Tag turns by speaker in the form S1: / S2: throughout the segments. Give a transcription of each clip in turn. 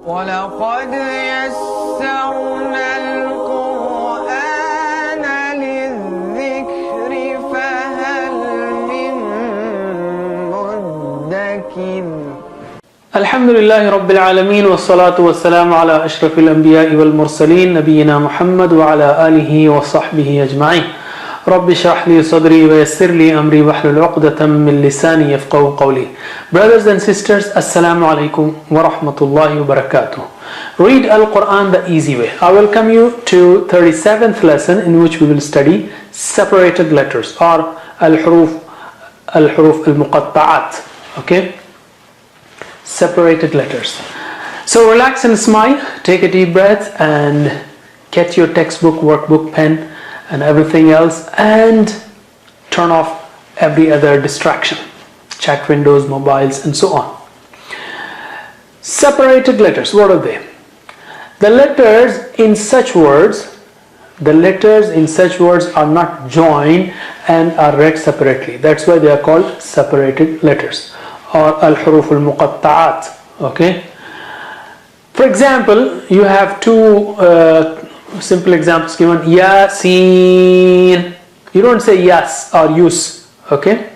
S1: وَلَقَدْ يَسَّرْنَا الْقُرْآنَ لِلذِّكْرِ فَهَلْ مِن مُّدَّكِرٍ.
S2: الحمد لله رب العالمين والصلاة والسلام على أشرف الأنبياء والمرسلين نبينا محمد وعلى آله وصحبه أجمعين. رب اشرح لي صدري ويسر لي أمري واحلل عقدة من لساني يفقهوا قولي. Brothers and sisters, Assalamu alaikum wa rahmatullahi wa barakatuh. Read Al-Quran the easy way. I welcome you to 37th lesson in which we will study separated letters or al-huruf al-muqatta'at. Okay? Separated letters. So relax and smile, take a deep breath and get your textbook, workbook, pen and everything else and turn off every other distraction, chat windows, mobiles and so on. Separated letters, what are they? The letters in such words are not joined and are read separately. That's why they are called separated letters or al-huruf al-muqatta'at. Okay. For example, you have two simple examples given. Yasin. You don't say yas or yus. Okay.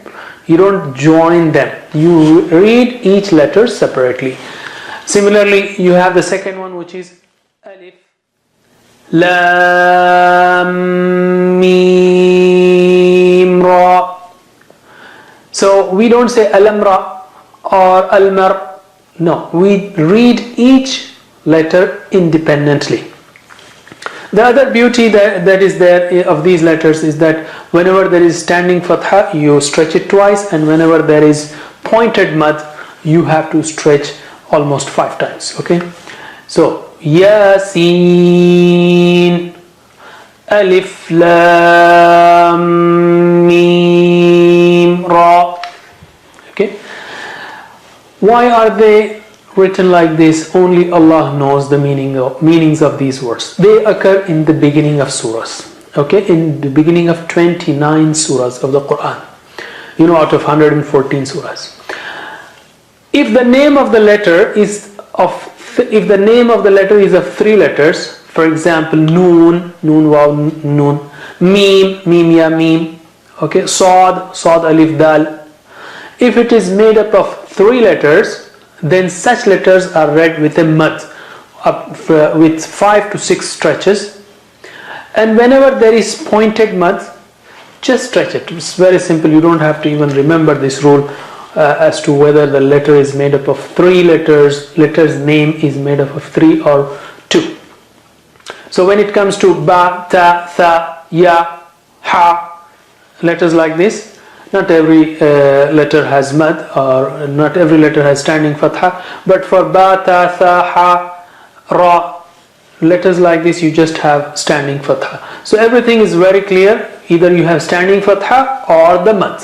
S2: You don't join them. You read each letter separately. Similarly, you have the second one, which is alif, lam, mim, ra. So we don't say alamra or almar. No, we read each letter independently. The other beauty that is there of these letters is that whenever there is standing fatha, you stretch it twice, and whenever there is pointed mad, you have to stretch almost 5 times. Okay, so Yasin, alif, lam, mim, ra. Okay, why are they written like this? Only Allah knows the meanings of these words. They occur in the beginning of surahs. Okay, in the beginning of 29 surahs of the Quran. Out of 114 surahs. If the name of the letter is of 3 letters, for example, Noon, Noon, Waw, Noon, Mim, Mim, Ya, Mim. Okay, Sad, Sad, Alif, Dal. If it is made up of 3 letters, then such letters are read with a mad, with 5 to 6 stretches. And whenever there is pointed mad, just stretch it. It's very simple. You don't have to even remember this rule as to whether the letter is made up of 3 letters, letter's name is made up of 3 or 2. So when it comes to ba, ta, tha, ya, ha, letters like this, not every letter has mad or not every letter has standing fatha, but for ba, ta, tha, ha, ra, letters like this you just have standing fatha. So everything is very clear. Either you have standing fatha or the mad.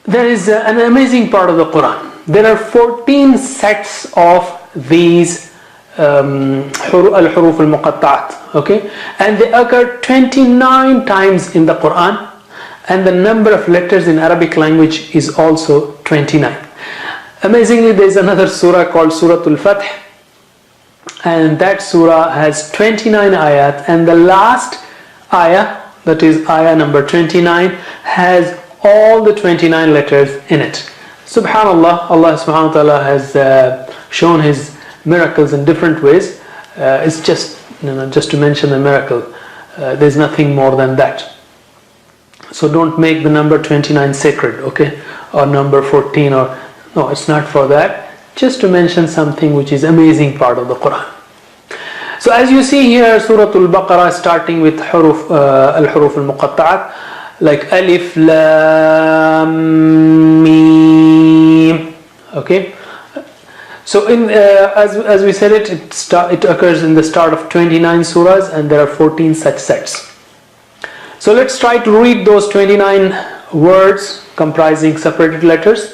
S2: There is an amazing part of the Quran. There are 14 sets of these al-huruf al-muqatta'at. Okay, and they occur 29 times in the Quran, and the number of letters in Arabic language is also 29. Amazingly, there is another surah called Suratul Fath, and that surah has 29 ayat, and the last ayah, that is ayah number 29, has all the 29 letters in it. Subhanallah, Allah subhanahu wa ta'ala has shown His miracles in different ways. It's just to mention the miracle. There's nothing more than that. So don't make the number 29 sacred, okay, or number 14, or no, it's not for that. Just to mention something which is amazing part of the Quran. So as you see here, Surah Al-Baqarah starting with al-huruf al-muqatta'at, like alif, lam, mim. Okay. So as we said it occurs in the start of 29 surahs, and there are 14 such sets. So let's try to read those 29 words comprising separated letters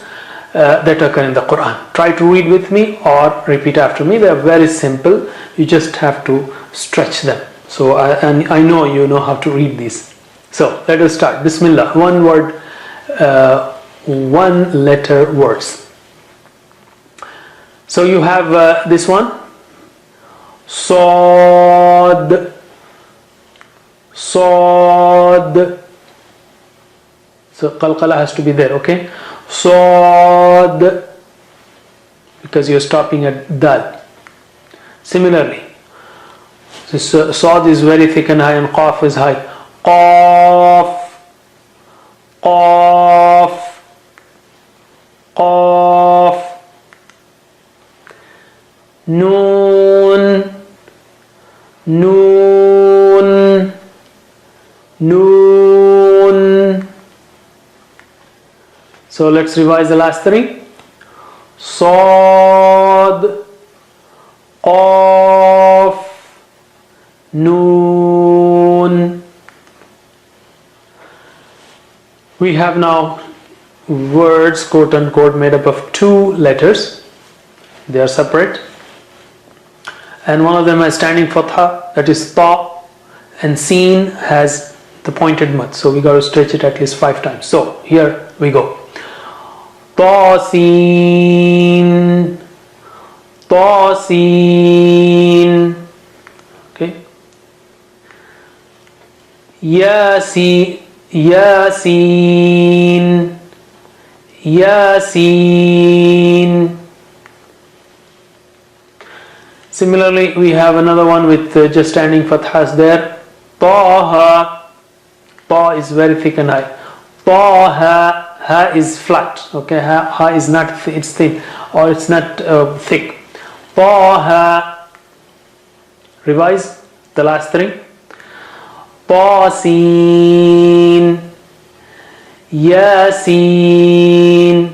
S2: that occur in the Quran. Try to read with me or repeat after me. They are very simple. You just have to stretch them. So I know you know how to read these. So let us start. Bismillah. One word, one letter words. So you have this one, Sod, Sod. So qalqala has to be there, okay? Sod, because you're stopping at dal. Similarly, this Sod is very thick and high, and Qaf is high. Qaf, Qaf, Qaf. Noon, Noon, Noon. So let's revise the last three. Sad, Qaf, Noon. We have now words, quote unquote, made up of two letters. They are separate. And one of them has standing fatha, that is ta, and seen has the pointed mud. So we got to stretch it at least 5 times. So here we go. Ta seen, ta seen. Okay. Yasin, Yasin, Yasin. Similarly, we have another one with just standing fathas there. Taha, ta is very thick and high. Taha, ha is flat. Okay, ha is not, it's thin, or it's not thick. Taha. Revise the last three. Tasin, Yasin,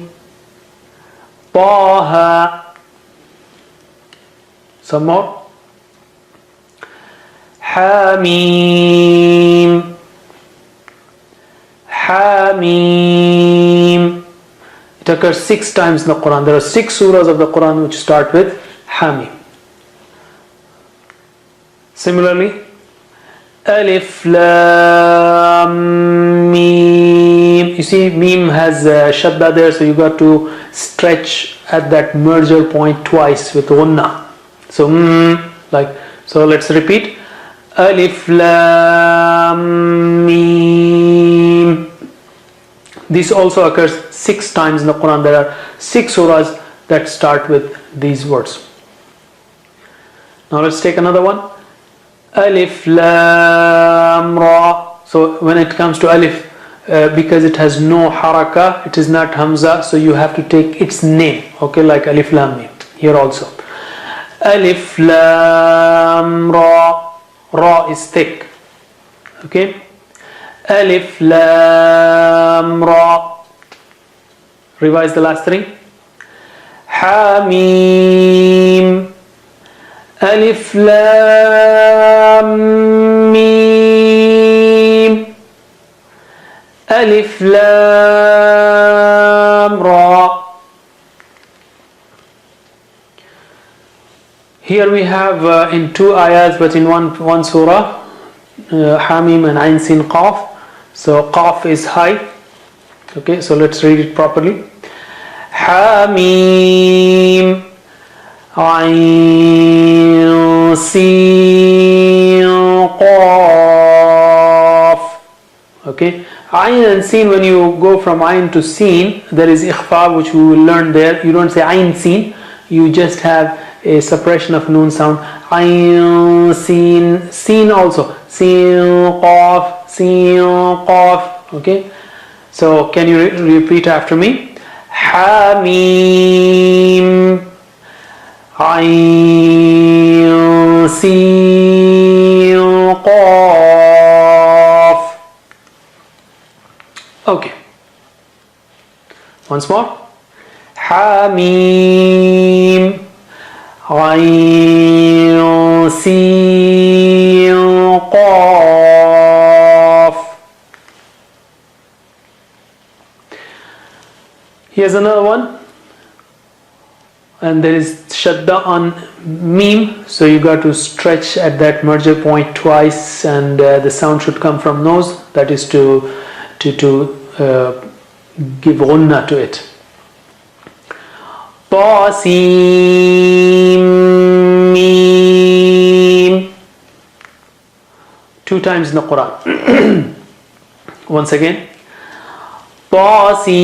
S2: Taha. Some more. Hamim, Hamim. It occurs 6 times in the Quran. There are 6 surahs of the Quran which start with Hamim. Similarly, Alif Lam Mim. You see, Mim has shadda there, so you got to stretch at that merger point twice with Gunna. So, so let's repeat. Alif Lam Mim. This also occurs 6 times in the Quran. There are 6 surahs that start with these words. Now let's take another one. Alif Lam Ra. So when it comes to Alif, because it has no haraka, it is not Hamza, so you have to take its name. Okay, like Alif Lam Mim. Here also. Alif Lam Ra. Ra is thick. Okay. Alif Lam Ra. Revise the last 3. Hamim. Alif Lam Mim. Alif Lam Ra. Here we have in 2 ayahs, but in one surah, Hamim and Ain Sin Qaf. So Qaf is high. Okay, so let's read it properly. Hamim, Ain Sin Qaf. Okay, Ain and Sin, when you go from Ain to Sin, there is ikhfa, which we will learn there. You don't say Ain Sin, you just have a suppression of noon sound. Ain Sin, Sin also. Sin Qaf, Sin Qaf. Okay, so can you repeat after me? Hamim, Ain Sin Qaf. Okay, once more. Hamim, Ain Sin Qaf. Here's another one, and there is shadda on Mim, so you got to stretch at that merger point twice, and the sound should come from nose. That is to give ghunna to it. Ta طاسيم ميم. 2 times in the Quran. Once again. طاسيم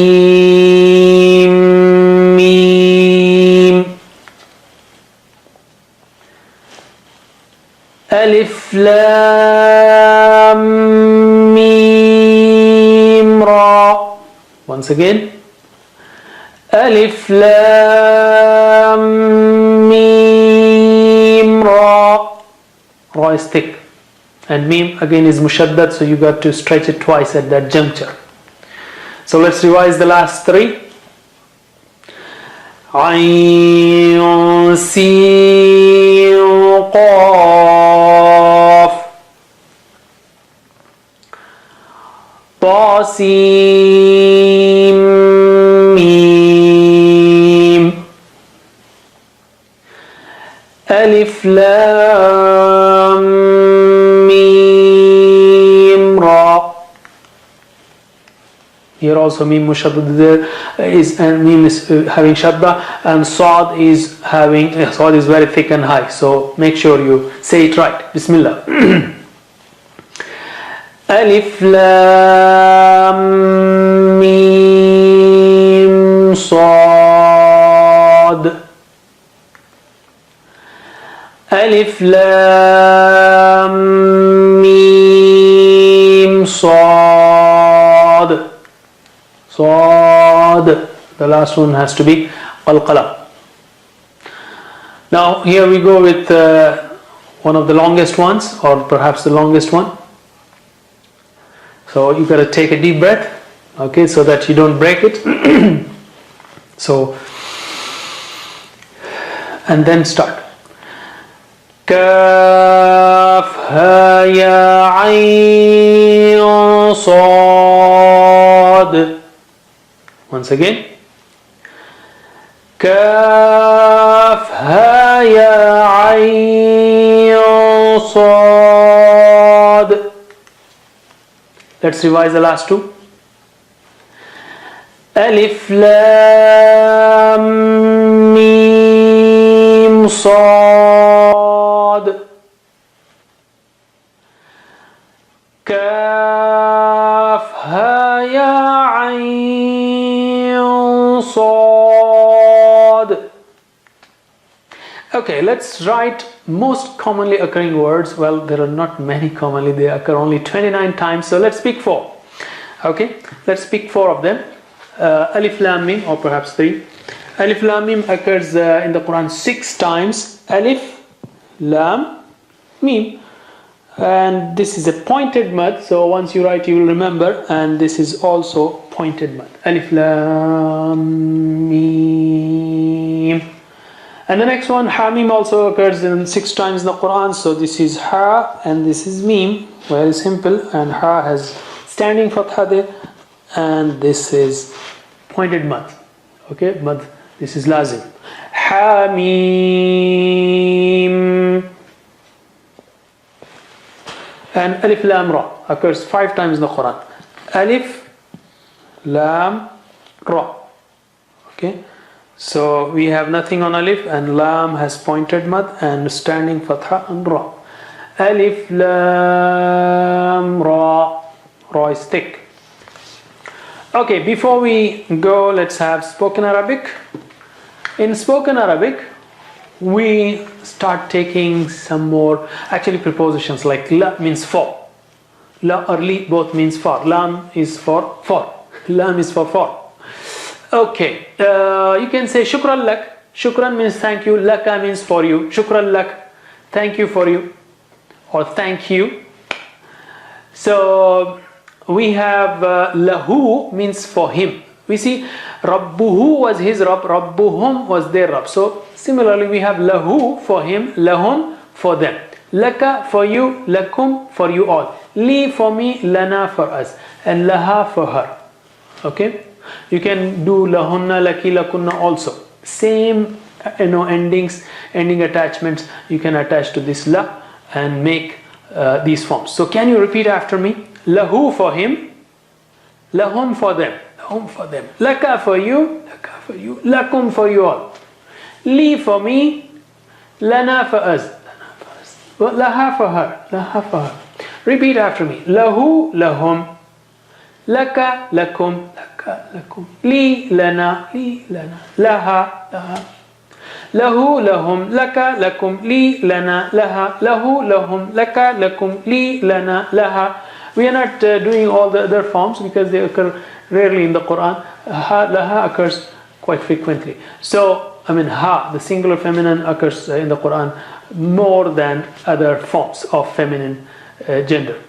S2: ميم. ألف لام ميم را. Once again. ألف لام ميم را. Ra is thick and mim again is mushaddad, so you got to stretch it twice at that juncture. So let's revise the last 3. Ayn Sin Qaf Ta Sin Mim Alif Lam Mim Ra. Here also mim mushaddad there is, and mim is having shadda, and sad is having sad is very thick and high. So make sure you say it right. Bismillah. Alif Lam Mim Sad. Alif Lam Mim Sad. Sad. The last one has to be Qalqala. Now here we go with one of the longest ones, or perhaps the longest one. So you got to take a deep breath, okay, so that you don't break it. So, and then start. Kaf ha ya ayn sad. Once again. Kaf ha ya ayn sad. Let's revise the last 2. Alif Lam Mim Sad. Kaf Ha Ya Ayn Sad. Okay, let's write most commonly occurring words. Well, there are not many commonly, they occur only 29 times, so let's pick 4. Okay, let's pick 4 of them. Alif Lam Mim, or perhaps 3. Alif Lam Mim occurs in the Quran 6 times. Alif Lam Mim, and this is a pointed mud, so once you write you will remember, and this is also pointed mud. Alif Lam Mim. And the next one, Ha Mim, also occurs in 6 times in the Quran. So this is Ha and this is Mim, very simple, and Ha has standing fatha there, and this is pointed mad. Okay, mad, this is lazim. Ha Mim. And Alif Lam Ra occurs 5 times in the Quran. Alif Lam Ra. Okay. So we have nothing on alif, and lam has pointed mad and standing fatha and ra. Alif lam ra. Ra is thick. Okay, before we go, let's have spoken Arabic. In spoken Arabic, we start taking some more actually prepositions, like la means for. La or li both means for. Lam is for. Lam is for. Okay, you can say shukran lak. Shukran means thank you. Laka means for you. Shukran lak, thank you for you, or thank you. So we have lahu means for him. We see rabbuhu was his Rabb, rabbuhum was their Rabb. So similarly we have lahu for him, lahum for them, laka for you, lakum for you all, li for me, lana for us, and laha for her. Okay. You can do lahunna, laki, lakunna also. Same, ending attachments you can attach to this la and make these forms. So can you repeat after me? Lahu for him, lahum for them, lahum for them, laka for you, lakum for you all, Li for me, lana for us, laha for her, laha for her. Repeat after me. Lahu, lahum, laka, lakum, laka, lakum. Li, lana, laha, laha. Lahu, lahum, laka, lakum, li, lana, laha. Lahu, lahum, laka, lakum, li, lana, laha. We are not doing all the other forms because they occur rarely in the Quran. Ha, laha occurs quite frequently. So, ha, the singular feminine occurs in the Quran more than other forms of feminine gender.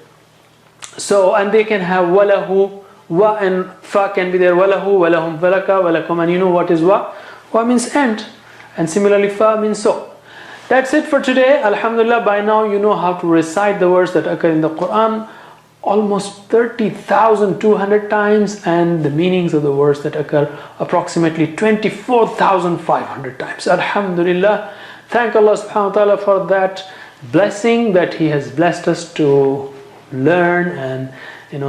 S2: So, and they can have walahu, wa and fa can be there, walahu, walahum, walaka, walakum, and you know what is wa? Wa means and similarly fa means so. That's it for today. Alhamdulillah, by now you know how to recite the words that occur in the Quran almost 30,200 times, and the meanings of the words that occur approximately 24,500 times. Alhamdulillah, thank Allah subhanahu wa ta'ala for that blessing that He has blessed us to learn and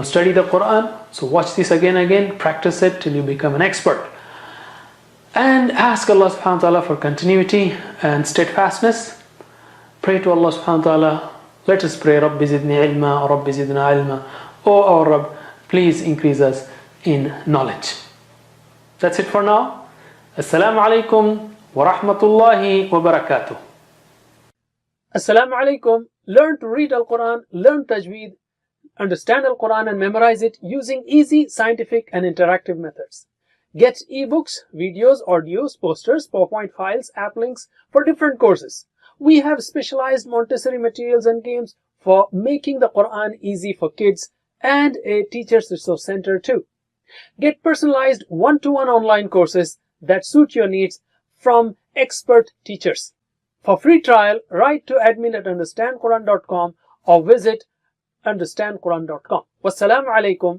S2: study the Quran. So watch this again, practice it till you become an expert. And ask Allah subhanahu wa ta'ala for continuity and steadfastness. Pray to Allah subhanahu wa ta'ala. Let us pray, Rabbi zidni ilma, Rabbi zidna ilma. O our Rabb, please increase us in knowledge. That's it for now. Assalamu alaikum wa rahmatullahi wa barakatuh. Assalamu alaikum. Learn to read Al-Quran, learn Tajweed, understand Al-Quran and memorize it using easy, scientific and interactive methods. Get ebooks, videos, audios, posters, PowerPoint files, app links for different courses. We have specialized Montessori materials and games for making the Quran easy for kids, and a teacher's resource center too. Get personalized one-to-one online courses that suit your needs from expert teachers. For free trial, write to admin@understandquran.com or visit understandquran.com. Wassalamu alaikum